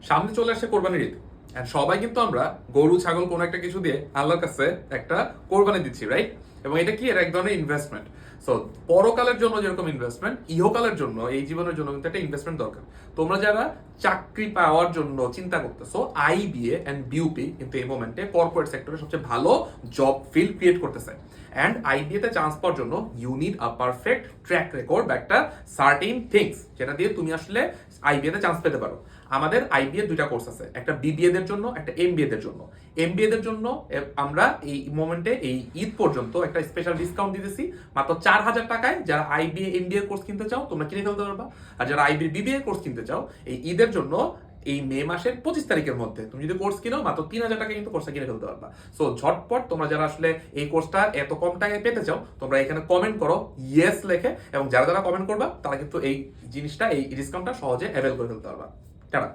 সামনে চলে আসছে কোরবানির ঈদ, এন্ড সবাই কিন্তু আমরা গরু ছাগল কোনো একটা কিছু দিয়ে আল্লাহর কাছে একটা কোরবানি দিচ্ছি, রাইট? এবং এটা কি, এর এক ধরনের ইনভেস্টমেন্ট। সো পরকালের জন্য যেরকম ইনভেস্টমেন্ট, ইহকালের জন্য, এই জীবনের জন্য কিন্তু একটা ইনভেস্টমেন্ট দরকার। তোমরা যারা চাকরি পাওয়ার জন্য চিন্তা করতেছো, আইবিএ এন্ড বিউপি কিন্তু এই মোমেন্টে কর্পোরেট সেক্টরে সবচেয়ে ভালো জব ফিল্ড ক্রিয়েট করতেছে। অ্যান্ড আইবিএ তে চান্স পাওয়ার জন্য you need a perfect track record বা একটা সার্টেন থিংস, যেটা দিয়ে তুমি আসলে আইবিএ তে চান্স পেতে পারো। আমাদের আইবিএ দুইটা কোর্স আছে, একটা বিবিএ দের জন্য, একটা এমবিএ দের জন্য। এমবিএ দের জন্য আমরা এই মোমেন্টে এই ঈদ পর্যন্ত একটা স্পেশাল ডিসকাউন্ট দিতেছি মাত্র 4,000 টাকায়। যারা আইবিএ এমবিএ কোর্স কিনতে চাও তোমরা কিনে ফেলতে পারবা। আর যারা আইবিএ বিবিএ কোর্স কিনতে চাও এই ঈদের জন্য, এই মে মাসের 25 তারিখের মধ্যে তুমি যদি কোর্স কিনো মাত্র 3,000 টাকা কিন্তু কোর্সটা কিনে ফেলতে পারবা। সো ঝটপট তোমরা যারা আসলে এই কোর্সটা এত কম টাকায় পেতে চাও, তোমরা এখানে কমেন্ট করো ইয়েস লেখে, এবং যারা যারা কমেন্ট করবা তারা কিন্তু এই জিনিসটা, এই ডিসকাউন্টটা সহজে অ্যাভেল করে ফেলতে পারবা। টাটা।